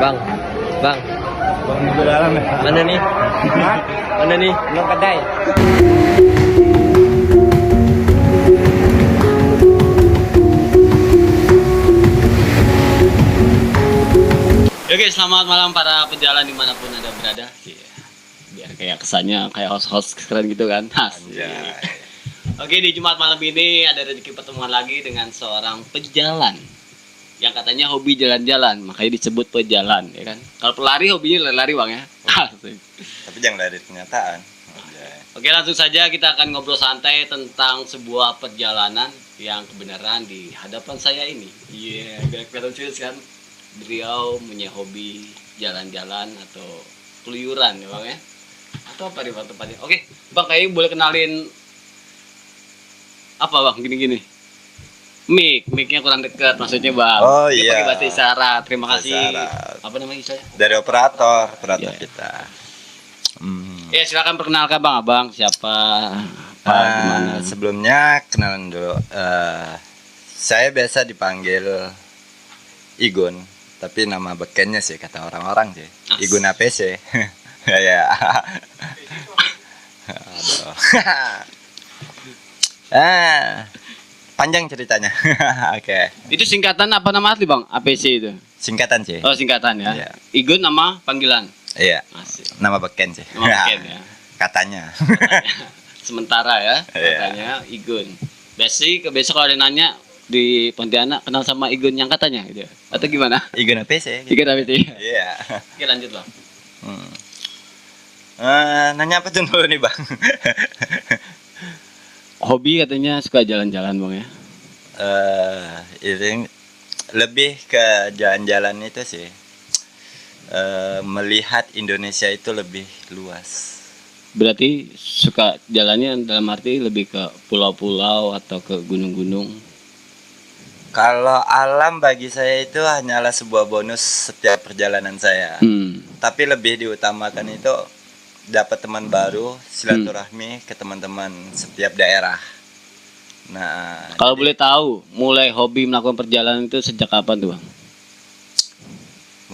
Bang, bang, Bang di dalam ya. mana nih? Hah? Mana nih? Belum kedai. Oke, selamat malam para pejalan dimanapun anda berada. Iya. Biar kayak kesannya kayak host-host keren gitu kan. Asik. Oke, di Jumat malam ini ada rezeki pertemuan lagi dengan seorang pejalan yang katanya hobi jalan-jalan, makanya disebut pejalan, ya kan? Kalau pelari hobinya lari-lari bang ya. Asik. Tapi jangan dari kenyataan. Oke, langsung saja kita akan ngobrol santai tentang sebuah perjalanan yang kebenaran di hadapan saya ini. Iya, kelihatan serius kan? Beliau punya hobi jalan-jalan atau keluyuran ya bang ya? Atau apa nih bang tempatnya? Oke, bang kayaknya boleh kenalin apa bang? Gini-gini. Mic-nya kurang dekat maksudnya bang. Oh, Dia iya. pakai bahasa isyarat. Terima Bahasa kasih. isyarat. Apa namanya isyarat? Dari operator Iya. kita. Ya silakan perkenalkan bang, abang siapa? Apa gimana? Sebelumnya kenalan dulu. Saya biasa dipanggil Igun, tapi nama bekennya sih kata orang-orang sih. Igun APC. Ya. Aduh. Panjang ceritanya. Oke. Itu singkatan apa nama asli bang? APC itu? Singkatan sih. Oh singkatan ya. Iya. Igun nama panggilan. Iya. Asik. Nama beken sih. Nama beken ya. Katanya. Sementara ya. Iya. Katanya Igun. Besok kalau ada yang nanya di Pontianak kenal sama Igun yang katanya gitu. Atau gimana? Igun APC. Igun APC. Iya. Oke lanjut bang. Nanya apa tuh dulu nih bang? Hobi katanya suka jalan-jalan bang ya. Ini lebih ke jalan-jalan itu sih. Melihat Indonesia itu lebih luas. Berarti suka jalannya dalam arti lebih ke pulau-pulau atau ke gunung-gunung. Kalau alam bagi saya itu hanyalah sebuah bonus setiap perjalanan saya. Tapi lebih diutamakan itu dapat teman baru, silaturahmi ke teman-teman setiap daerah. Nah, Kalau boleh tahu, mulai hobi melakukan perjalanan itu sejak kapan tuh bang?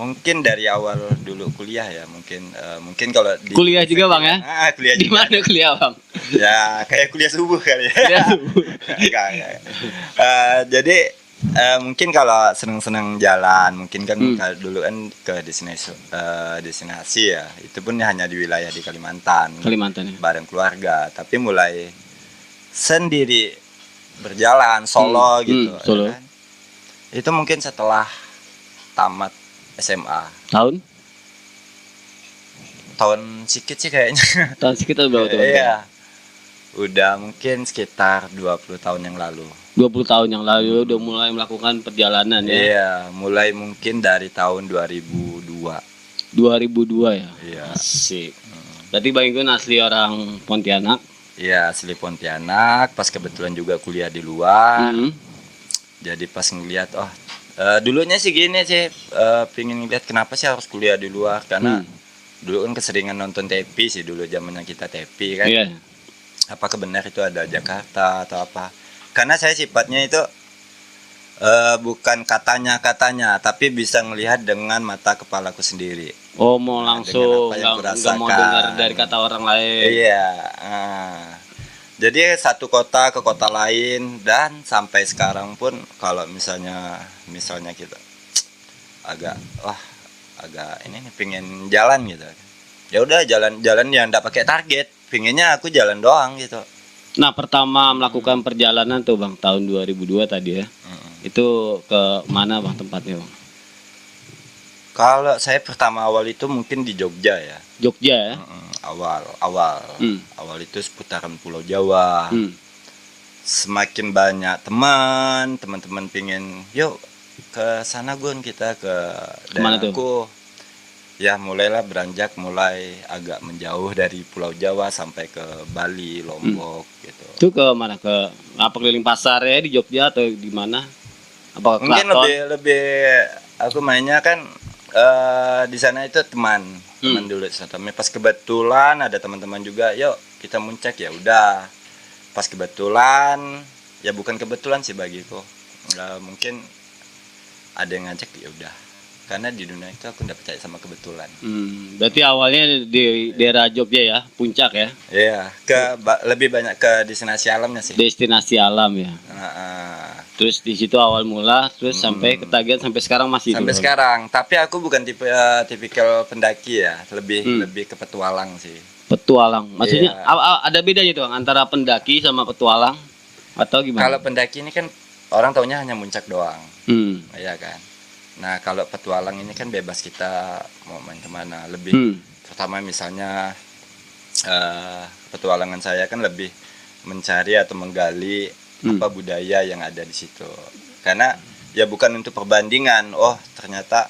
mungkin dari awal dulu kuliah ya, mungkin kalau di Kuliah juga bang ya? Kuliah Di juga. mana kuliah bang? Ya kayak kuliah subuh kali ya. Kuliah. Enggak. Jadi mungkin kalau senang-senang jalan, mungkin kan kalau dulu kan ke destinasi ya, itu pun hanya di wilayah di Kalimantan Kalimantan ya. bareng keluarga. Tapi mulai sendiri berjalan solo gitu, solo. ya kan? Itu mungkin setelah tamat SMA tahun sikit sih kayaknya. tahun sekitar berapa tuh? Iya. Udah mungkin sekitar 20 tahun yang lalu. 20 tahun yang lalu udah mulai melakukan perjalanan ya. Iya, mulai mungkin dari tahun 2002. 2002 ya. Iya. Asik. Berarti Bang Igun asli orang Pontianak. Iya, asli Pontianak, pas kebetulan juga kuliah di luar. Jadi pas ngeliat dulunya sih gini sih, pingin ngeliat kenapa sih harus kuliah di luar, karena dulu kan keseringan nonton TV sih, dulu zamannya kita TV kan. Iya. Apakah benar itu ada Jakarta atau apa? Karena saya sifatnya itu bukan katanya, tapi bisa melihat dengan mata kepalaku sendiri. Oh mau langsung dengan apa yang nggak mau kurasakan. dengar dari kata orang lain. Iya. Jadi satu kota ke kota lain, dan sampai sekarang pun kalau misalnya kita agak ini nih pingin jalan gitu. Ya udah jalan yang enggak pakai target. Pinginnya aku jalan doang gitu. Nah pertama melakukan perjalanan tuh Bang tahun 2002 tadi ya. Itu ke mana Bang tempatnya Bang? Kalau saya pertama awal itu mungkin di Jogja ya. Jogja ya. Awal itu seputaran Pulau Jawa. Semakin banyak teman-teman pingin, yuk ke sana Gun, kita ke Kemana daerahku. Ya mulai agak menjauh dari Pulau Jawa sampai ke Bali, Lombok gitu. Itu ke mana? Ke apa keliling pasar ya di Jogja atau di mana? Apa ke Mungkin Keraton? lebih aku mainnya kan di sana itu teman dulu tapi pas kebetulan ada teman-teman juga, yuk kita muncak, ya udah. Pas kebetulan, ya bukan kebetulan sih bagiku, mungkin ada yang ngajak, ya udah karena di dunia itu aku nggak percaya sama kebetulan. Berarti awalnya di daerah Jogja ya, Puncak ya? Iya, lebih banyak ke destinasi alamnya sih. Destinasi alam ya. Terus di situ awal mula, terus sampai ketagihan sampai sekarang masih sampai itu, sekarang. Tapi aku bukan tipikal pendaki ya, lebih ke petualang sih. Petualang. Maksudnya Iya. ada bedanya tuh antara pendaki sama petualang atau gimana? Kalau pendaki ini kan orang taunya hanya muncak doang, ya kan. Nah kalau petualang ini kan bebas, kita mau main kemana. Lebih pertama misalnya petualangan saya kan lebih mencari atau menggali apa budaya yang ada di situ. Karena ya bukan untuk perbandingan. Oh ternyata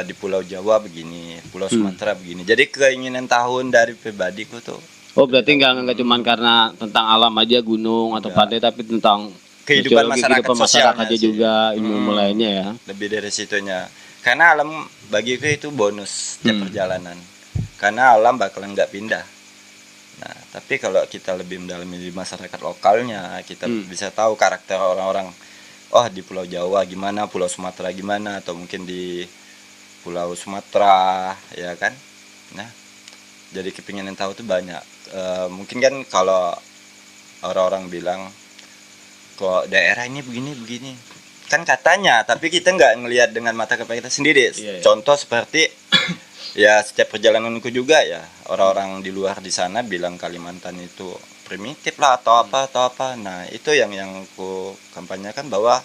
di Pulau Jawa begini, Pulau Sumatera begini. Jadi keinginan tahun dari pribadiku tuh. Oh berarti nggak cuma karena tentang alam aja, gunung atau pantai, tapi tentang kehidupan masyarakat aja sih. juga, ilmu lainnya ya. Lebih dari situnya. Karena alam bagiku itu bonus setiap perjalanan. Karena alam bakalan nggak pindah. Nah, tapi kalau kita lebih mendalami di masyarakat lokalnya, kita bisa tahu karakter orang-orang. Oh, di Pulau Jawa gimana, Pulau Sumatera gimana, atau mungkin di Pulau Sumatera, ya kan? Nah, jadi kepingin tahu tuh banyak. Mungkin kan kalau orang-orang bilang kok daerah ini begini, kan katanya, tapi kita nggak ngelihat dengan mata kepala kita sendiri. Contoh seperti ya setiap perjalananku juga ya, orang-orang di luar di sana bilang Kalimantan itu primitif lah atau apa. Nah itu yang ku kampanyekan, bahwa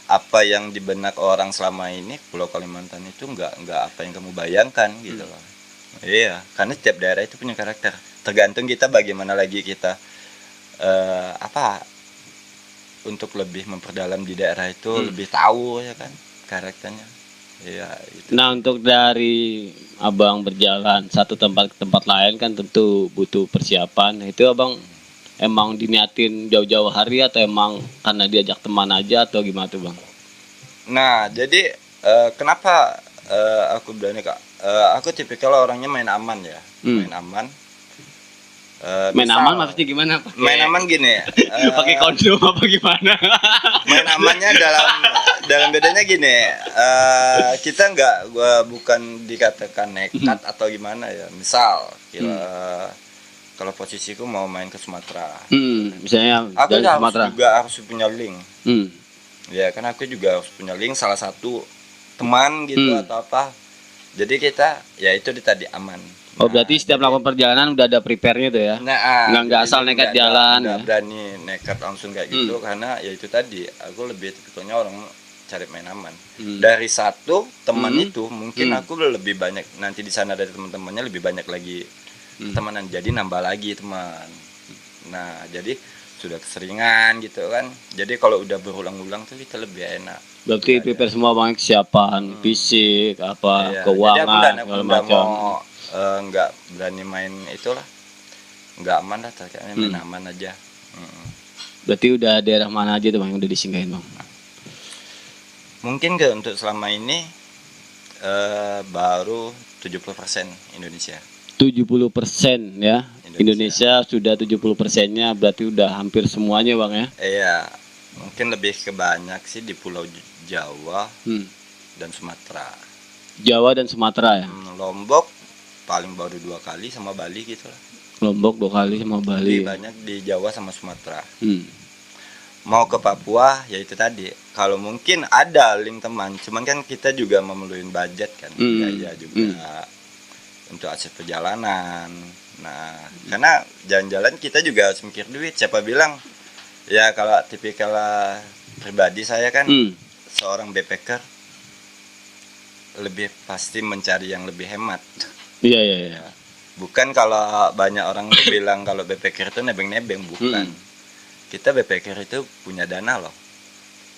apa yang di benak orang selama ini Pulau Kalimantan itu nggak apa yang kamu bayangkan gitu loh. Iya, karena setiap daerah itu punya karakter. Tergantung kita bagaimana lagi kita untuk lebih memperdalam di daerah itu, lebih tahu ya kan karakternya. Iya. Itu. Nah untuk dari abang berjalan satu tempat ke tempat lain kan tentu butuh persiapan. Itu abang emang diniatin jauh-jauh hari atau emang karena diajak teman aja atau gimana tuh bang? Nah jadi kenapa aku berani kak? Aku tipikal orangnya main aman ya, main aman. Main aman maksudnya gimana? Main aman gini. Pakai kondom apa gimana? Main amannya dalam bedanya gini. Kita bukan dikatakan nekat atau gimana ya. Misal kalau posisiku mau main ke Sumatera, misalnya aku dari Sumatera juga harus punya link. Ya kan aku juga harus punya link, salah satu teman gitu atau apa. Jadi kita ya itu tadi aman. Oh berarti setiap melakukan perjalanan udah ada prepare-nya tuh ya? Nggak asal nekat jalan. Nggak berani nekat langsung kayak gitu, karena ya itu tadi aku lebih tipikalnya orang cari main aman. Dari satu teman itu mungkin aku lebih banyak nanti di sana dari teman-temannya lebih banyak lagi temenan, jadi nambah lagi teman. Nah jadi sudah keseringan gitu kan, jadi kalau udah berulang-ulang tuh kita lebih enak. Berarti prepare semua bang, kesiapan fisik apa keuangan segala macam. Nggak berani main itulah, nggak aman lah, kayaknya main aman aja. Berarti udah daerah mana aja tuh bang yang udah disinggahin bang? Mungkin untuk selama ini baru 70% Indonesia. 70% ya, Indonesia sudah 70%-nya, berarti udah hampir semuanya bang ya? Iya, mungkin lebih ke banyak sih di Pulau Jawa dan Sumatera. Jawa dan Sumatera ya? Lombok paling baru 2 kali sama Bali gitu lah. Lombok 2 kali sama Bali. Lebih banyak di Jawa sama Sumatera. Mau ke Papua ya itu tadi. Kalau mungkin ada link teman, cuman kan kita juga memerlukan budget kan, biaya juga untuk aset perjalanan. Nah, karena jalan-jalan kita juga harus mikir duit. Siapa bilang ya, kalau tipikal pribadi saya kan seorang backpacker lebih pasti mencari yang lebih hemat. Iya. Bukan kalau banyak orang tuh bilang kalau backpacker itu nebeng-nebeng, bukan. Kita backpacker itu punya dana loh.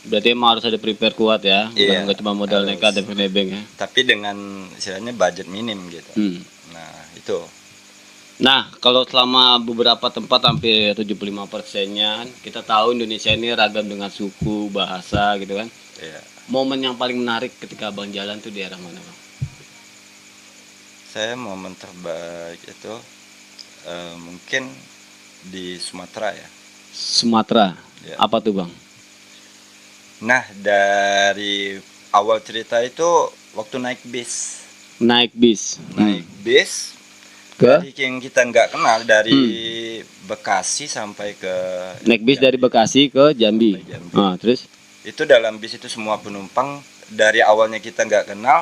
Berarti emang harus ada prepare kuat ya, nggak cuma modal harus. nekat nebeng ya. Tapi dengan istilahnya budget minim gitu. Nah itu. Nah kalau selama beberapa tempat hampir 75%-nya, kita tahu Indonesia ini ragam dengan suku, bahasa gitu kan. Iya. Momen yang paling menarik ketika abang jalan tuh di daerah mana bang? Saya momen terbaik itu mungkin di Sumatera ya. Sumatera, Ya. apa tuh bang? Nah dari awal cerita itu waktu naik bis. Naik bis. Naik bis Ke? dari yang kita nggak kenal, dari Bekasi sampai ke Naik bis dari Bekasi ke Jambi. Sampai Jambi. Terus? Itu dalam bis itu semua penumpang dari awalnya kita nggak kenal,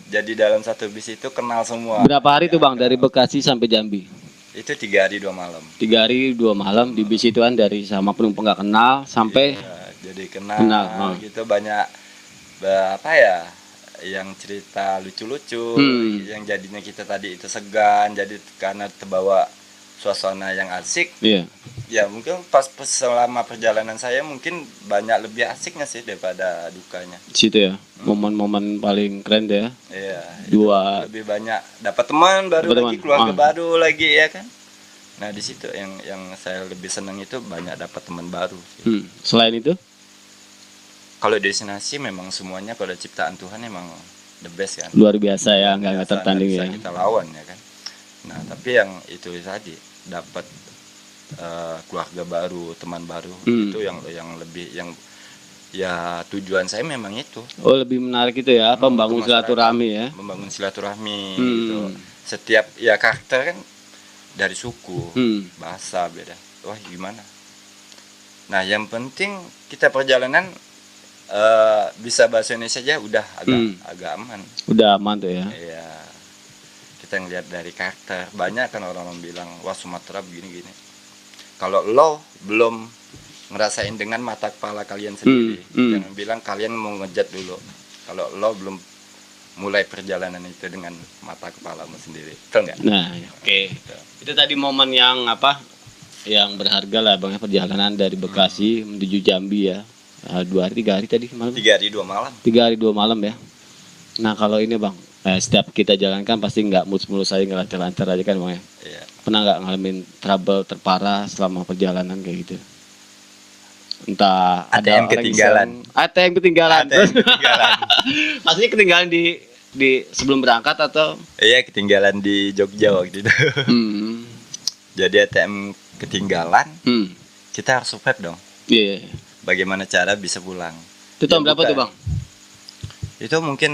jadi dalam satu bis itu kenal semua. Berapa hari tuh Bang dari Bekasi sampai Jambi? Itu 3 hari 2 malam. 3 hari 2 malam di bis itu kan, dari sama penumpang nggak kenal sampai Jadi kenal. Gitu banyak apa ya, yang cerita lucu-lucu, yang jadinya kita tadi itu segan, jadi karena terbawa suasana yang asik. Ya mungkin pas selama perjalanan saya mungkin banyak lebih asiknya sih daripada dukanya. Situ ya, momen-momen paling keren deh ya. Iya. Dua. Lebih banyak dapat teman baru lagi, keluarga baru lagi ya kan. Nah di situ yang saya lebih senang itu banyak dapat teman baru. Selain itu? Kalau destinasi memang semuanya pada ciptaan Tuhan emang the best kan. Luar biasa ya, nggak tertanding ya. Bisa kita lawan ya kan. Nah tapi yang itu tadi dapat keluarga baru, teman baru, itu yang lebih yang ya tujuan saya memang itu. Oh lebih menarik itu ya, membangun silaturahmi ya. Membangun silaturahmi gitu. Setiap ya karakter kan dari suku, bahasa beda. Wah gimana? Nah yang penting kita perjalanan bisa bahasa Indonesia aja udah agak aman. Udah aman tuh ya. Iya. Kita ngelihat dari karakter, banyak kan orang-orang bilang wah Sumatera begini-gini. Kalau lo belum ngerasain dengan mata kepala kalian sendiri, jangan bilang kalian mau ngejat dulu. Kalau lo belum mulai perjalanan itu dengan mata kepalamu sendiri, betul nggak? Nah, oke. Itu tadi momen yang apa? Yang berharga lah Bang, perjalanan dari Bekasi menuju Jambi ya. 2 hari 3 hari tadi malam. 3 hari 2 malam. 3 hari 2 malam ya. Nah kalau ini Bang, setiap kita jalankan pasti nggak mulus-mulus aja, nggak lancar-lancar aja kan Bang ya. Iya. Pernah nggak ngalamin trouble terparah selama perjalanan kayak gitu? Entah ada ATM orang ketinggalan. ATM ketinggalan. ATM ketinggalan. Maksudnya ketinggalan di sebelum berangkat atau? Iya ketinggalan di Jogja waktu itu. Jadi ATM ketinggalan, kita harus survive dong. Iya. Bagaimana cara bisa pulang? Itu tahun berapa tuh Bang? Itu mungkin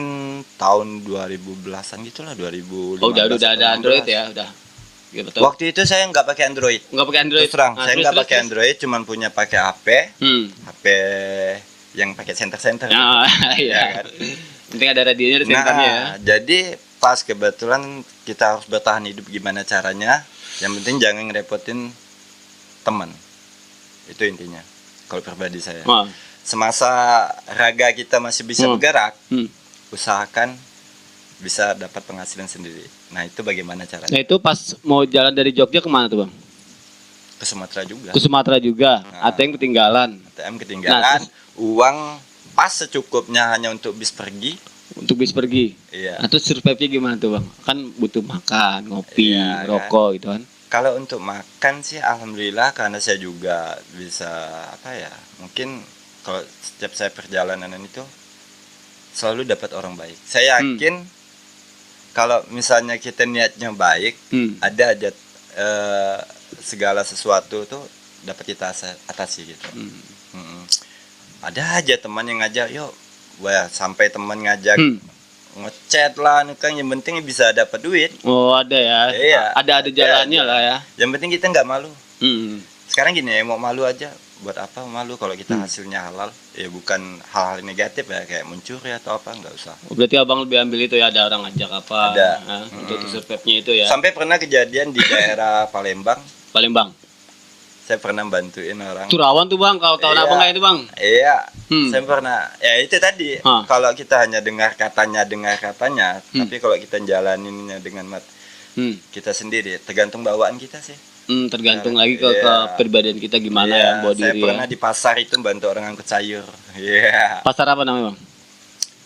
tahun 2010-an gitulah, 2015. Oh udah ada Android ya udah. Ya, betul. Waktu itu saya nggak pakai Android. Nggak pakai Android. Terus terang, saya nggak pakai Android, cuman punya pakai HP. HP yang pakai center-center. Iya. Kan? Penting ada radionya, ada senternya ya. Jadi pas kebetulan kita harus bertahan hidup gimana caranya. Yang penting jangan ngerepotin teman. Itu intinya. Kalau pribadi saya. Semasa raga kita masih bisa bergerak, usahakan bisa dapat penghasilan sendiri. Nah itu bagaimana caranya? Nah itu pas mau jalan dari Jogja kemana tuh Bang? Ke Sumatera juga. Ke Sumatera juga. Nah, ATM ketinggalan. ATM ketinggalan. Uang pas secukupnya hanya untuk bis pergi. Untuk bis pergi. Iya. Nah terus survive-nya gimana tuh Bang? Kan butuh makan, ngopi, rokok gitu kan. Kalau untuk makan sih alhamdulillah, karena saya juga bisa apa ya? Mungkin kalau setiap saya perjalanan itu selalu dapat orang baik. Saya yakin kalau misalnya kita niatnya baik, ada aja segala sesuatu tuh dapat kita atasi gitu. Ada aja teman yang ngajak, yuk, wah sampai teman ngajak ngechat lah, kan yang penting bisa dapat duit. Oh ada ya. Iya. Ada jalannya lah ya. Yang penting kita nggak malu. Sekarang gini ya, mau malu aja. Buat apa malu kalau kita hasilnya halal? Ya bukan hal-hal negatif ya, kayak mencuri atau apa, nggak usah. Berarti abang lebih ambil itu ya, ada orang ngajak apa? Ada. Untuk survive-nya itu ya. Sampai pernah kejadian di daerah Palembang. Palembang. Saya pernah bantuin orang. Itu rawan tuh Bang, kalau tahun abang kayak itu Bang. Iya. Saya pernah. Ya itu tadi. Kalau kita hanya dengar katanya, tapi kalau kita jalaninnya dengan kita sendiri, tergantung bawaan kita sih. Tergantung lagi ke kepribadian kita gimana ya, bawa diri. Saya pernah di pasar itu bantu orang angkut sayur. Iya. Pasar apa namanya Bang?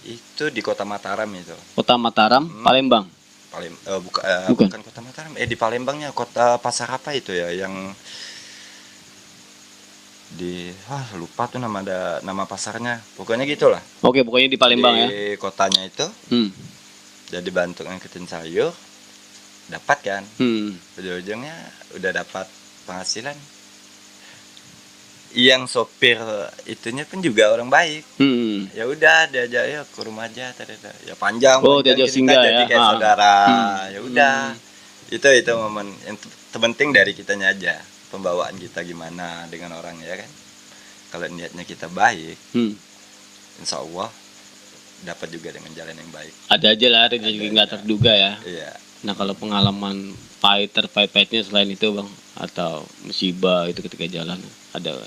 Itu di Kota Mataram itu. Kota Mataram, Palembang. Bukan Kota Mataram. Di Palembangnya kota pasar apa itu ya, yang lupa tuh nama pasarnya. Pokoknya gitulah. Oke, pokoknya di Palembang ya. Di kotanya itu. Jadi bantu ngangkutin sayur. Dapat kan? Ujung-ujungnya udah dapat penghasilan. yang sopir itunya pun juga orang baik. Ya udah diajak ya ke rumah aja tadi. Ya panjang diajak cerita singgah jadi ya. kayak saudara. Ya udah. Hmm. Itu momen yang terpenting dari kitanya aja. Pembawaan kita gimana dengan orang ya kan. Kalau niatnya kita baik, insya Allah dapat juga dengan jalan yang baik. Ada aja lah rezeki nggak terduga ya. Iya. Nah kalau pengalaman pahitnya selain itu bang, atau musibah itu ketika jalan ada?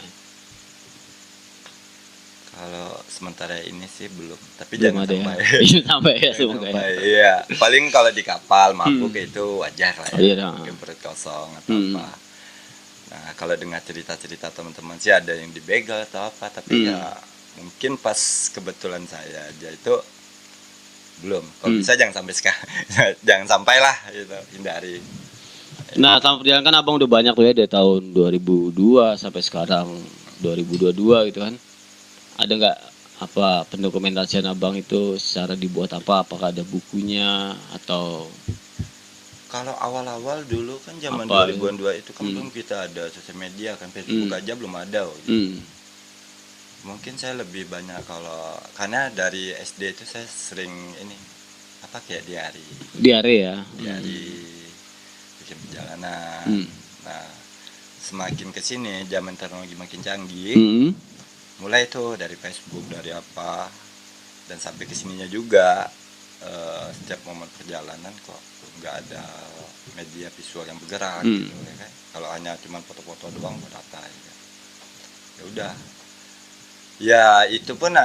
Kalau sementara ini sih belum, tapi Belum jangan ada sampai. ya. Jangan sampai ya Jangan semoga ya. sampai, iya. Paling kalau di kapal mabuk itu wajar lah Oh, iya, ya, nah. mungkin perut kosong atau apa. Nah kalau dengar cerita-cerita teman-teman sih ada yang dibegal atau apa, tapi ya mungkin pas kebetulan saya aja itu belum. Kalau bisa jangan sampai sekarang, jangan sampai lah gitu, hindari. Nah selama perjalanan kan abang udah banyak tuh ya dari tahun 2002 sampai sekarang 2022 gitu kan. Ada nggak apa pendokumentasian abang itu secara dibuat apa? Apakah ada bukunya atau Kalau awal-awal dulu kan zaman Apa 2000-an itu kan belum kita ada sosial media kan, Facebook aja belum ada. Mungkin saya lebih banyak karena dari SD itu saya sering ini apa kayak diare ya? diari bikin perjalanan. Nah, semakin kesini zaman teknologi makin canggih, mulai itu dari Facebook dari apa dan sampai kesininya juga setiap momen perjalanan kok nggak ada media visual yang bergerak gitu ya kan. Kalau hanya cuma foto-foto doang buat apa ya udah. Ya itu pun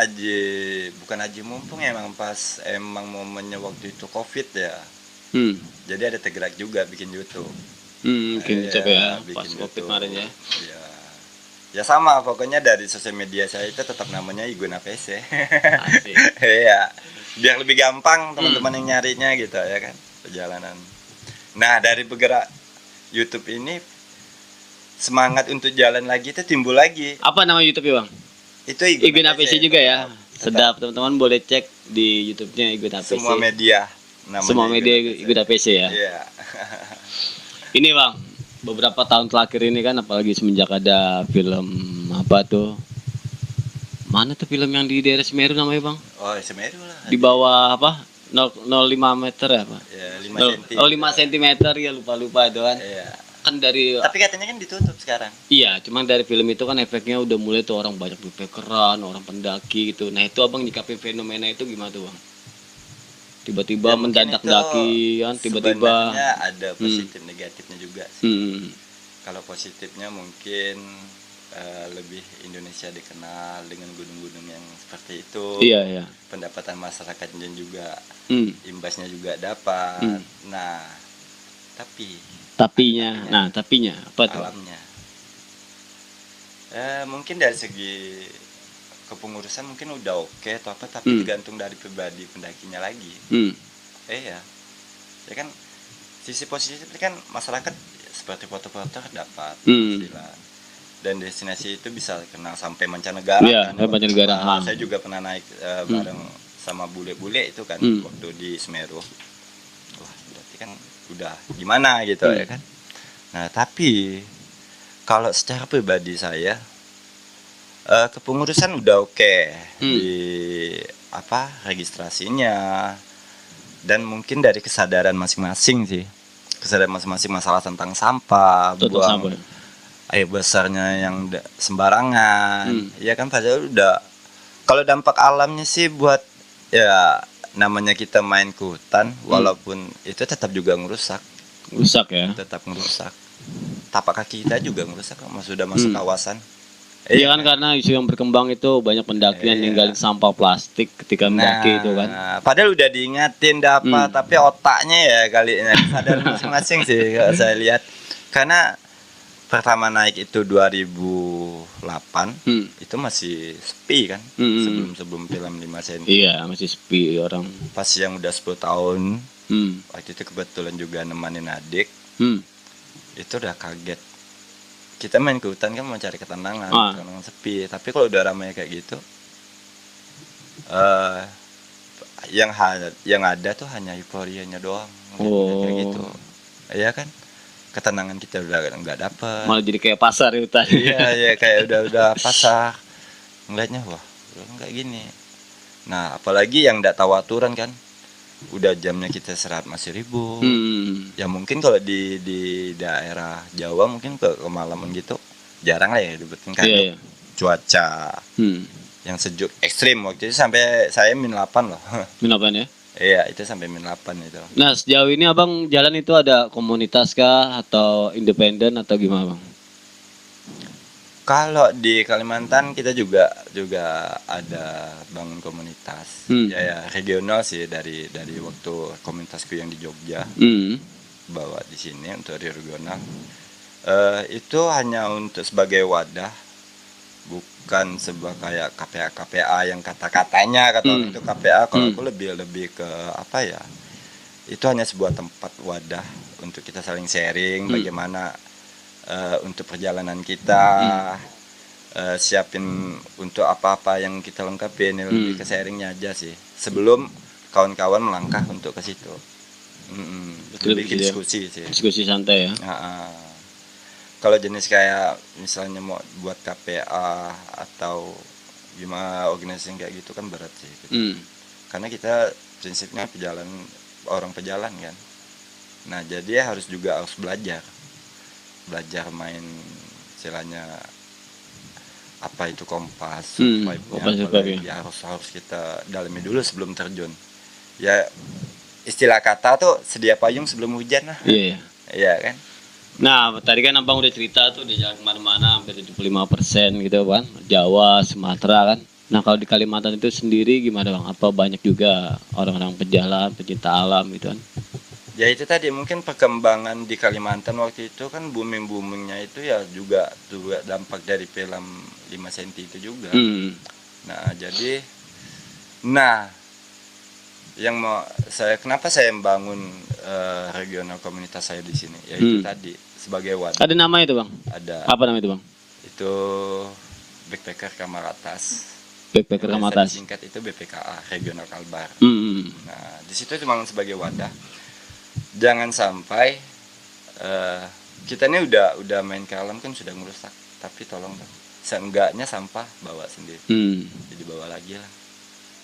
bukan aji mumpung ya, emang momennya waktu itu COVID ya. Jadi ada tergerak juga bikin YouTube. Mungkin coba ya pas bikin COVID YouTube. kemarin ya. Ya sama pokoknya dari sosial media saya itu tetap namanya Iguna PC. Asik. Iya. Biar lebih gampang teman-teman yang nyarinya gitu ya kan perjalanan. Nah dari bergerak YouTube ini semangat untuk jalan lagi itu timbul lagi. Apa nama YouTube ya bang? Itu Iguna PC juga ya. Tetap. Sedap teman-teman boleh cek di YouTube-nya Iguna PC. Semua media. Semua media Iguna PC ya. Iya. Ini bang, beberapa tahun terakhir ini kan apalagi semenjak ada film apa tuh? Mana tuh film yang di daerah Semeru namanya bang? Oh Semeru lah. Di bawah apa? 0,05 meter ya pak? Ya 5 cm. Oh 5 cm ya lupa itu kan. Iya. Kan dari Tapi katanya kan ditutup sekarang. Iya, cuman dari film itu kan efeknya udah mulai tuh orang banyak backpackeran, orang pendaki gitu. Nah itu abang nyikapi fenomena itu gimana tuh bang? Tiba-tiba Ya, mendadak daki kan, tiba-tiba. Sebenarnya ada positif negatifnya juga sih. Kalau positifnya mungkin lebih Indonesia dikenal dengan gunung-gunung yang seperti itu. Iya iya. Pendapatan masyarakatnya juga, imbasnya juga dapat. Nah, tapinya apa tuh? alamnya. Mungkin dari segi kepengurusan mungkin udah oke atau apa, tapi tergantung dari pribadi pendakinya lagi. Ya kan sisi positifnya kan masyarakat seperti foto-foto dapat penghasilan. Dan destinasi itu bisa kenal sampai mancanegara. Iya, kan, mancanegara. Saya juga pernah naik bareng sama bule-bule itu kan waktu di Semeru. Wah, berarti kan udah gimana gitu ya kan. Nah, tapi kalau secara pribadi saya kepengurusan udah oke di registrasinya dan mungkin dari kesadaran masing-masing sih. Kesadaran masing-masing masalah tentang sampah, buang air besarnya yang sembarangan. Ya kan padahal udah kalau dampak alamnya sih buat ya namanya kita main ke hutan walaupun itu tetap juga ngerusak ya. Tetap ngerusak. Tapak kaki kita juga ngerusak kalau sudah masuk kawasan. Iya kan karena isu yang berkembang itu banyak pendakian ninggalin sampah plastik ketika mendaki itu kan. Padahal udah diingatin dapat tapi otaknya ya kali ini sadar masing-masing sih kalau saya lihat. Karena pertama naik itu 2008 itu masih sepi kan sebelum film 5 cm. Iya masih sepi orang. Pas yang udah 10 tahun waktu itu kebetulan juga nemanin adik itu udah kaget. Kita main ke hutan kan mau cari ketenangan karena sepi. Tapi kalau udah ramai kayak gitu yang ada tuh hanya euforianya doang kayak gitu. Iya kan? ketenangan kita udah nggak dapet. Malah jadi kayak pasar itu tadi. Iya ya, kayak udah pasar ngeliatnya, wah udah nggak gini. Nah apalagi yang nggak tahu aturan kan, udah jamnya kita istirahat masih ribut. Ya mungkin kalau di daerah Jawa mungkin ke kemalaman gitu jarang lah ya ributin kan. Iya, iya. Cuaca yang sejuk ekstrim waktu itu sampai saya -8 loh. -8 ya. Iya itu sampai -8 itu. Nah, sejauh ini Abang jalan itu ada komunitas kah atau independen atau gimana, Bang? Kalau di Kalimantan kita juga ada bangun komunitas. Ya regional sih dari waktu komunitasku yang di Jogja. Bawa di sini untuk regional. Itu hanya untuk sebagai wadah, bukan sebuah kayak KPA yang kata-katanya kata orang itu KPA. Kalau aku lebih ke apa ya, itu hanya sebuah tempat wadah untuk kita saling sharing bagaimana untuk perjalanan kita, siapin untuk apa-apa yang kita lengkapin. Lebih ke sharingnya aja sih sebelum kawan-kawan melangkah untuk ke situ. Lebih ke diskusi sih, diskusi santai ya. Kalau jenis kayak misalnya mau buat KPA atau gimana organisasi kayak gitu kan berat sih gitu. Karena kita prinsipnya orang pejalan kan. Nah jadi harus belajar main istilahnya apa itu kompas, ya harus kita dalami dulu sebelum terjun. Ya istilah kata tuh sedia payung sebelum hujan lah. Iya kan. Nah, tadi kan Abang udah cerita tuh di jalan kemana-mana hampir 75% gitu kan, Jawa, Sumatera kan. Nah, kalau di Kalimantan itu sendiri gimana Bang? Apa banyak juga orang-orang pejalan, pecinta alam gitu kan? Ya itu tadi mungkin perkembangan di Kalimantan waktu itu kan boomingnya itu ya juga dampak dari film 5 cm itu juga. Nah, jadi kenapa saya membangun regional komunitas saya di sini? Yaitu tadi sebagai wadah. Ada nama itu Bang? Ada. Apa nama itu Bang? Itu Backpacker Kamar Atas. Backpacker Kamar Atas. Singkat itu BPKA Regional Kalbar. Nah di situ cuma sebagai wadah. Jangan sampai kita ini udah main ke alam kan sudah ngerusak. Tapi tolong dong, seenggaknya sampah bawa sendiri. Jadi bawa lagi lah.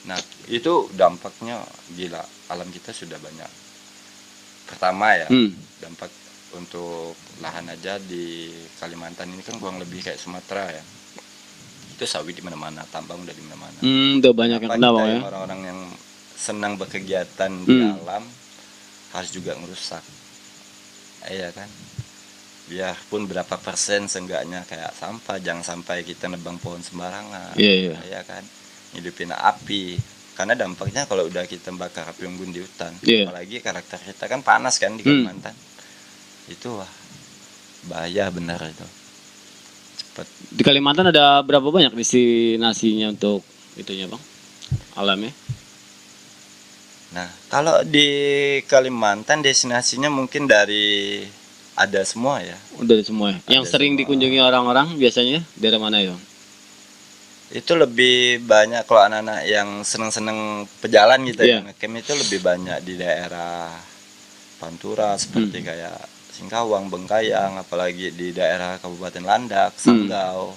Nah itu dampaknya gila, alam kita sudah banyak. Pertama ya dampak untuk lahan aja di Kalimantan ini kan kurang lebih kayak Sumatera ya, itu sawit di mana-mana, tambang udah di mana-mana. Udah banyak yang kena Bang ya. Orang-orang yang senang berkegiatan di alam harus juga ngerusak, iya kan. Biarpun berapa persen seenggaknya kayak sampah, jangan sampai kita nebang pohon sembarangan. Iya kan, hidupin api. Karena dampaknya kalau udah kita bakar api unggun di hutan, apalagi karakter kita kan panas kan di Kalimantan. Itu wah bahaya benar itu. Cepet. Di Kalimantan ada berapa banyak destinasinya untuk itunya Bang? Alamnya? Nah, kalau di Kalimantan destinasinya mungkin ada semua ya. Udah semua ya. Yang sering dikunjungi orang-orang biasanya daerah mana ya? Itu lebih banyak kalau anak-anak yang seneng-seneng pejalan gitu ya. Camp itu lebih banyak di daerah Pantura seperti kayak Singkawang, Bengkayang, apalagi di daerah Kabupaten Landak, Sanggau.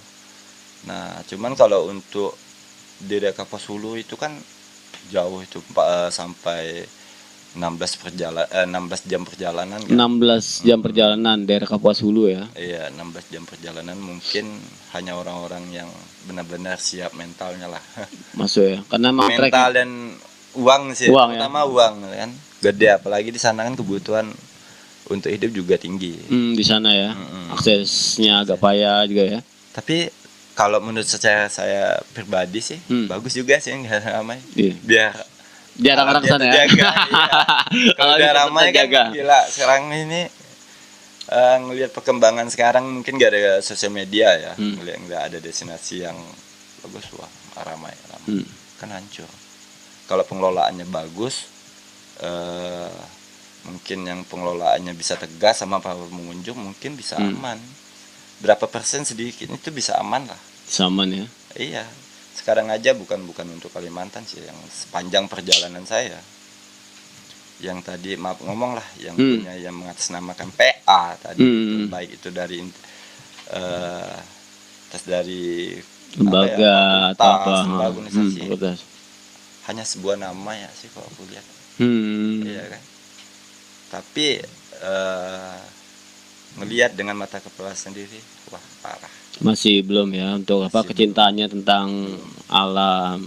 Nah, cuman kalau untuk di daerah Kapuas Hulu itu kan jauh itu sampai 16 jam perjalanan kan? 16 jam perjalanan daerah Kapuas Hulu ya. Iya, 16 jam perjalanan mungkin hanya orang-orang yang benar-benar siap mentalnya lah. Masuk ya. Karena mental dan uang sih, terutama uang kan. Gede, apalagi di sana kan kebutuhan untuk hidup juga tinggi. Di sana ya. Aksesnya agak payah juga ya. Tapi kalau menurut saya pribadi sih bagus juga sih nggak ramai. Biar jarang orang sana ya. Kalau udah ramai kan gila. Sekarang ini ngelihat perkembangan sekarang mungkin nggak ada sosial media ya. Nggak ada destinasi yang bagus, wah ramai. Kan hancur. Kalau pengelolaannya bagus, mungkin yang pengelolaannya bisa tegas sama para pengunjung mungkin bisa aman. Berapa persen sedikit itu bisa aman lah. Aman ya. Iya. Sekarang aja bukan untuk Kalimantan sih, yang sepanjang perjalanan saya. Yang tadi maaf ngomong lah, yang punya yang mengatasnamakan A tadi, baik itu dari tes dari lembaga atau apa? lembaga organisasi, Fakultas. hanya sebuah nama ya sih kalau aku lihat. Iya kan. Tapi ngelihat dengan mata kepala sendiri, wah parah. Masih belum ya untuk apa Masih kecintaannya tentang alam,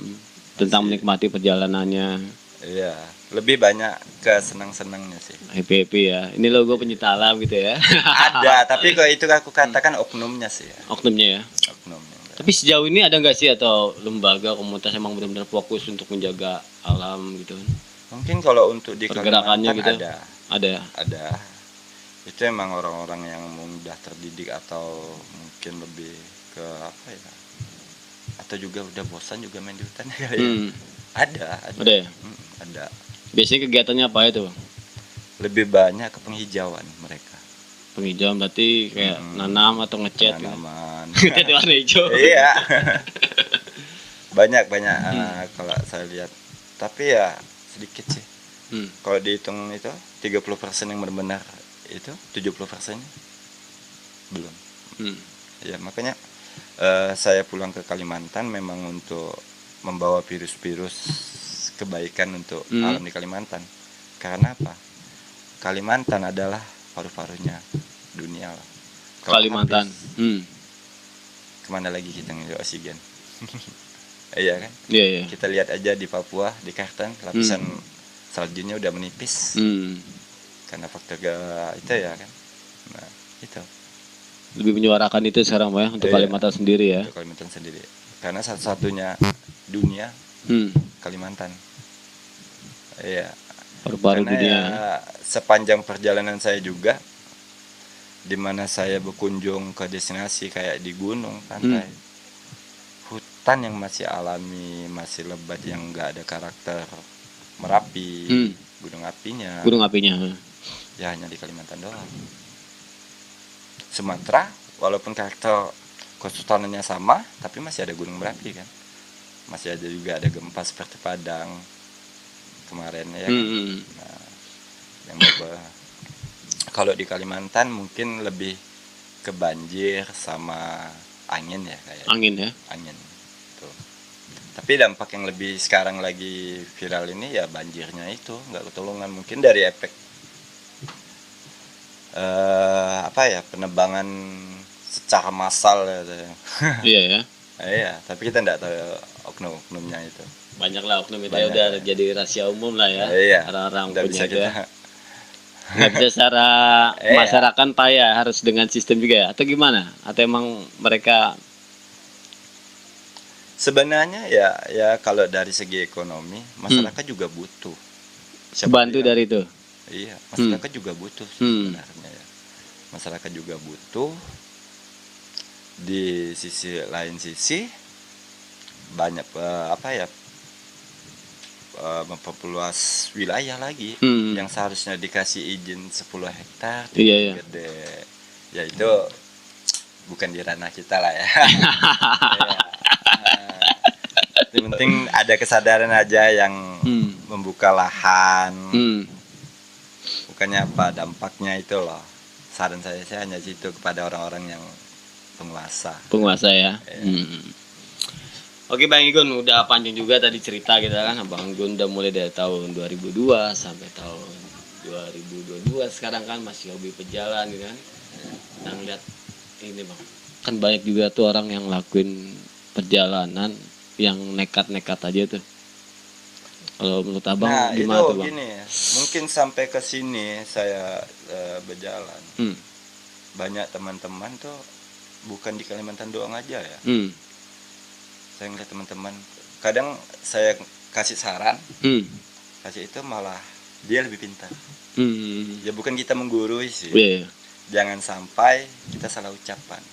tentang Masih. menikmati perjalanannya. Iya, lebih banyak ke senang-senangnya sih. Happy ya. Ini logo pencinta alam gitu ya. Ada, tapi kalau itu aku katakan oknumnya sih ya. Oknumnya ya. Oknumnya. Tapi sejauh ini ada nggak sih atau lembaga komunitas emang benar-benar fokus untuk menjaga alam gitu kan? Mungkin kalau untuk di Pergerakannya Kalimantan gitu. ada. Ada. Itu emang orang-orang yang mudah terdidik atau mungkin lebih ke apa ya? Atau juga udah bosan juga main di hutan ya kali ya. Ada. Ada ya? Ada. Biasanya kegiatannya apa itu? Lebih banyak ke penghijauan mereka. Penghijauan berarti kayak nanam atau ngecat gitu. Tanaman. Ngecat warna hijau. Iya. banyak kalau saya lihat. Tapi ya sedikit sih. Kalau dihitung itu 30% yang benar-benar itu 70%-nya belum. Ya makanya saya pulang ke Kalimantan memang untuk membawa virus-virus kebaikan untuk alam di Kalimantan. Karena apa? Kalimantan adalah paru-parunya dunia lah. Kalau Kalimantan. habis, kemana lagi kita ngelihat oksigen? Iya kan? Iya. Kita lihat aja di Papua, di Kartens, lapisan saljunya udah menipis. Karena faktor itu ya kan. Nah, itu. Lebih menyuarakan itu sekarang Pak ya untuk Kalimantan sendiri ya. Untuk Kalimantan sendiri. Karena satu-satunya dunia Kalimantan. Iya. Paru-paru dunia. Ya, sepanjang perjalanan saya juga di mana saya berkunjung ke destinasi kayak di gunung, pantai. Hutan yang masih alami, masih lebat yang enggak ada karakter Merapi, gunung apinya. Gunung apinya. Ya hanya di Kalimantan doang. Sumatera walaupun karakter kesultanannya sama, tapi masih ada gunung berapi kan. Masih ada juga ada gempa seperti Padang kemarin ya. Nah, yang kalau di Kalimantan mungkin lebih ke banjir sama angin ya kayak. Angin ya. Angin. Tuh. Tapi dampak yang lebih sekarang lagi viral ini ya banjirnya itu nggak ketulungan mungkin dari efek penebangan secara massal ya. Iya ya. Iya, tapi kita nggak tahu oknum-oknumnya itu. Banyak lah oknum itu udah jadi rahasia umum lah ya. Iya. Orang-orang Nggak punya bisa itu kita. ya. Nggak bisa secara masyarakat Pak ya, harus dengan sistem juga ya atau gimana? Atau emang mereka Sebenarnya ya kalau dari segi ekonomi masyarakat juga butuh. bantu dari itu? Iya, masyarakat juga butuh sebenarnya ya. Masyarakat juga butuh. Di sisi lain banyak memperluas wilayah lagi yang seharusnya dikasih izin 10 hektar gede. Ya itu bukan di ranah kita lah ya. Yang penting ada kesadaran aja yang membuka lahan. Bukannya apa dampaknya itu loh. Saran saya hanya situ kepada orang-orang yang penguasa ya. Oke Bang Igun, udah panjang juga tadi cerita kita kan. Bang Igun udah mulai dari tahun 2002 sampai tahun 2022 sekarang kan masih hobi pejalan gitu kan. Nah ngeliat ini Bang, kan banyak juga tuh orang yang lakuin perjalanan yang nekat-nekat aja tuh. Kalau menurut Abang gimana tuh Bang? Gini, mungkin sampai ke sini saya berjalan. Banyak teman-teman tuh bukan di Kalimantan doang aja ya. Saya ngeliat teman-teman, kadang saya kasih saran, kasih itu malah dia lebih pintar. Ya bukan kita menggurui sih. Jangan sampai kita salah ucapan.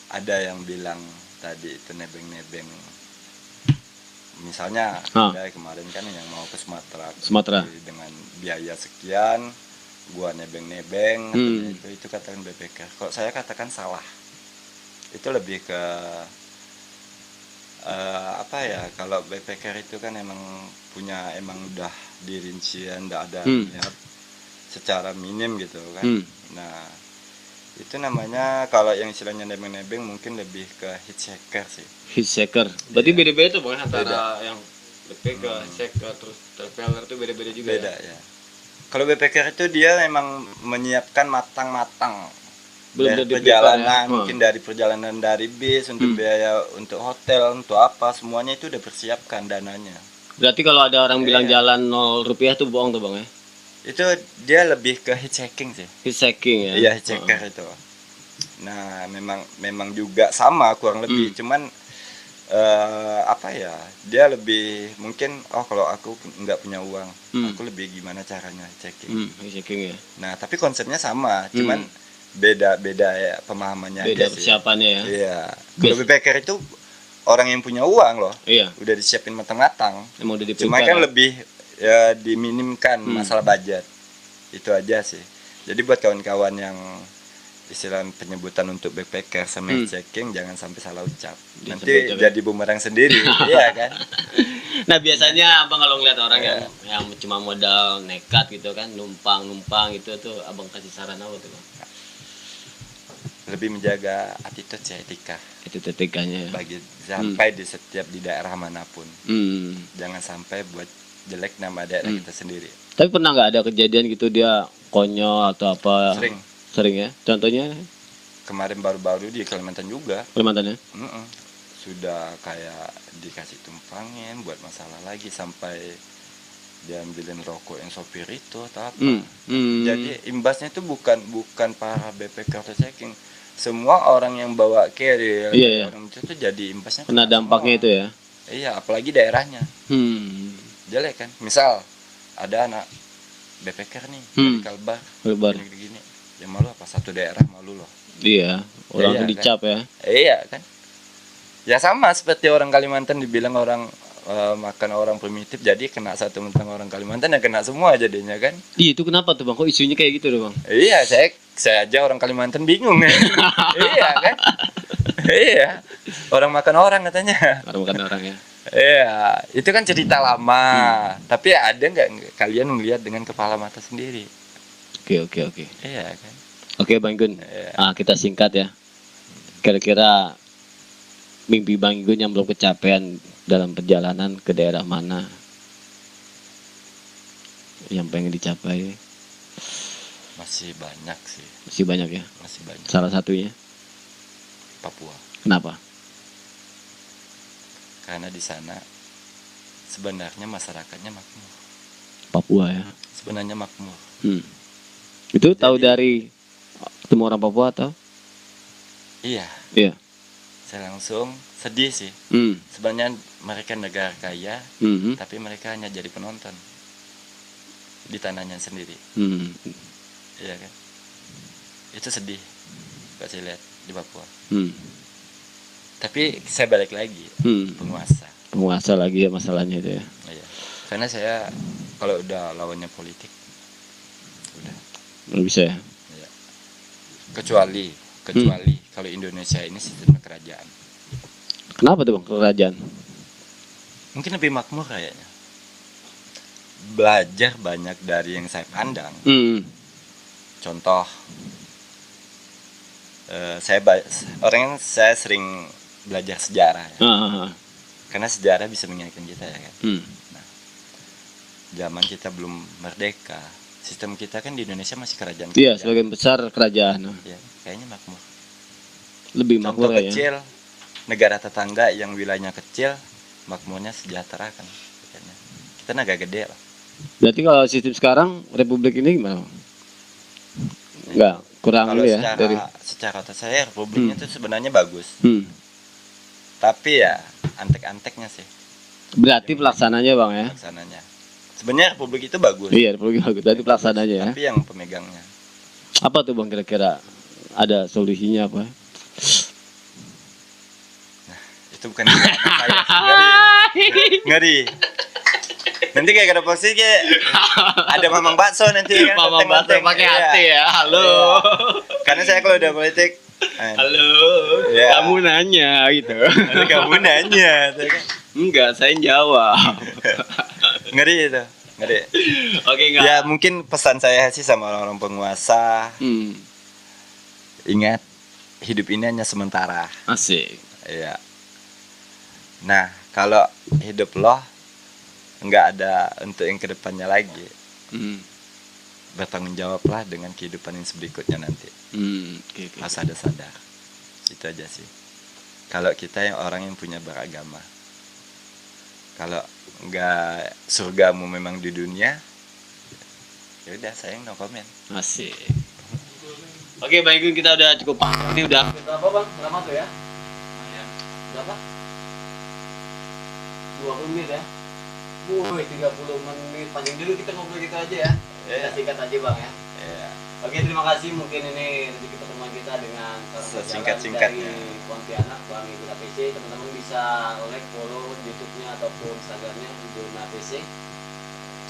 Ada yang bilang tadi itu nebeng-nebeng. Misalnya ada kemarin kan yang mau ke Sumatera. Dengan biaya sekian, gua nebeng-nebeng, itu katakan BPK. Kalau saya katakan salah. Itu lebih ke kalau BPK itu kan emang udah dirincian, udah ada secara minim gitu kan. Hmm. Nah, itu namanya kalau yang istilahnya nebeng-nebeng mungkin lebih ke heat shaker sih. Heat shaker. Berarti Iya. beda-beda tuh Bang antara Beda. yang BPK, heat shaker, terus traveler tuh beda-beda juga. Beda ya. Kalau backpacker itu dia memang menyiapkan matang-matang Belum dari udah di-prepare perjalanan, ya? mungkin dari perjalanan dari bis untuk Hmm. biaya untuk hotel, untuk apa, semuanya itu udah persiapkan dananya. Berarti kalau ada orang bilang Iya. jalan 0 rupiah tuh bohong tuh Bang ya? Itu dia lebih ke hitchhiking sih. Heat shaking ya? Iya, hitchhiker itu. Nah, memang juga sama kurang lebih, cuman apa ya? Dia lebih mungkin kalau aku nggak punya uang, aku lebih gimana caranya hitchhiking. Heat shaking ya? Nah, tapi konsepnya sama, cuman beda-beda ya pemahamannya Beda aja sih. persiapannya ya? Iya. Kalau backpacker itu orang yang punya uang loh, Iya, udah disiapin matang-matang. emang udah Cuma di-prepare kan ya? lebih ya diminimkan masalah budget. Itu aja sih. Jadi buat kawan-kawan yang istilah penyebutan untuk backpacker sama hitchhiking jangan sampai salah ucap. Jangan Nanti sampai ucap ya. jadi bumerang sendiri, iya kan? Nah biasanya abang kalau ngeliat orang yang cuma modal nekat gitu kan, numpang gitu tuh abang kasih saran apa tuh Bang? Lebih menjaga attitude ya, etika Itu tetikanya ya? bagi sampai di daerah manapun. Hmm. Jangan sampai buat jelek nama daerah kita sendiri. Tapi pernah nggak ada kejadian gitu dia konyol atau apa? Sering. Sering ya? Contohnya Kemarin baru-baru di Kalimantan juga. Kalimantan ya? Sudah kayak dikasih tumpangin buat masalah lagi sampai diambilin rokok yang sopir itu atau apa. Jadi imbasnya itu bukan para BPK atau checking. Semua orang yang bawa carrier, Iya. orang itu tuh jadi imbasnya Kena dampaknya semua. itu ya? Iya, apalagi daerahnya. Jelek kan. Misal ada anak BPK nih dari Kalbar, Lebar. gini-gini. Ya malu apa, satu daerah malu loh. Iya, orang Iya, tuh dicap ya. Iya kan. Ya sama seperti orang Kalimantan dibilang orang makan orang primitif, jadi kena satu mentang orang Kalimantan ya kena semua jadinya kan. Iya, itu kenapa tuh Bang? Kok isunya kayak gitu tuh Bang? Iya, saya aja orang Kalimantan bingung ya. Iya kan. Iya. Orang makan orang katanya. Orang makan orang ya. Iya, itu kan cerita lama. Tapi ada nggak kalian melihat dengan kepala mata sendiri? Oke. Iya kan. Oke Bang Gun. Iya. Kita singkat ya. Kira-kira mimpi Bang Gun yang belum kecapean dalam perjalanan ke daerah mana yang pengen dicapai? Masih banyak sih, Masih banyak ya. masih banyak. Salah satunya Papua. kenapa? Karena di sana sebenarnya masyarakatnya makmur. Papua ya. Sebenarnya makmur. Itu tahu dari ketemu orang Papua atau? Iya, Iya. saya langsung sedih sih. Sebenarnya mereka negara kaya, tapi mereka hanya jadi penonton di tanahnya sendiri. Iya kan? Itu sedih, gak saya lihat di Papua. Tapi saya balik lagi, Penguasa lagi ya masalahnya itu ya. Iya. Karena saya kalau udah lawannya politik, udah. Nggak bisa ya. Iya. Kecuali kalau Indonesia ini sistemnya kerajaan. Kenapa tuh Bang kerajaan? Mungkin lebih makmur kayaknya. Belajar banyak dari yang saya pandang. Contoh, saya sering belajar sejarah ya. Karena sejarah bisa mengingatkan kita ya kan. Nah, zaman kita belum merdeka, sistem kita kan di Indonesia masih kerajaan. Iya, sebagian besar kerajaan. Ya, kayaknya makmur. Lebih Contoh makmur ya. kecil, negara tetangga yang wilayahnya kecil, makmurnya sejahtera kan. Kita negara gede lah. Berarti kalau sistem sekarang republik ini gimana? Enggak, kurang Kalau ini ya secara dari secara otak saya republiknya itu sebenarnya bagus. Tapi ya antek-anteknya sih berarti pelaksananya Bang ya. pelaksananya. Sebenarnya republik itu bagus. Iya, republik bagus. Berarti pelaksananya ya. Tapi yang pemegangnya. Apa tuh Bang kira-kira ada solusinya apa? Itu bukan saya sih. Ngeri. Nanti kayak ada posisi kayak ada mamang bakso nanti kan. Mama Batu pakai hati ya. Halo. Iya. Karena saya kalau udah politik Halo. Ya. Kamu nanya gitu. kamu nanya tuh kan. Enggak, saya jawab. Ngeri itu. Ngeri. Oke, enggak. Ya mungkin pesan saya sih sama orang-orang penguasa, ingat hidup ini hanya sementara. Asik. Iya. Nah, kalau hidup lo nggak ada untuk yang kedepannya lagi, bertanggung jawablah dengan kehidupan yang berikutnya nanti. Okay. Harus ada sadar. Itu aja sih. Kalau kita yang orang yang punya beragama, kalau nggak surgamu memang di dunia, ya udah sayang no comment. Asik. Oke, Bang Igun, kita udah cukup. Ini udah berapa, Bang? Lama tuh ya? Berapa? 20 menit ya? 30 menit. Panjang dulu kita ngobrol gitu aja ya. Kita singkat aja, Bang ya. Iya. Oke, terima kasih. Mungkin ini rezeki pertemuan kita dengan Sesingkat-singkatnya dari Pontianak, Bang Igun APC. Teman-teman bisa like, follow YouTube-nya ataupun Instagram-nya Igun APC.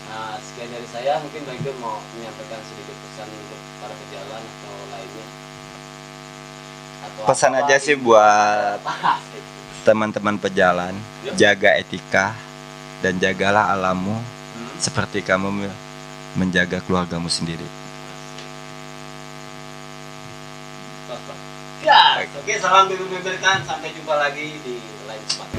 Nah, sekian dari saya. Mungkin Bang Igun mau menyampaikan sedikit pesan untuk para pejalan atau lainnya. Atau Pesan apa, aja sih gitu. buat Asik. teman-teman pejalan, jaga etika dan jagalah alammu seperti kamu menjaga keluargamu sendiri. Ya, oke, salam bebek-bebekan. Sampai jumpa lagi di lain kesempatan.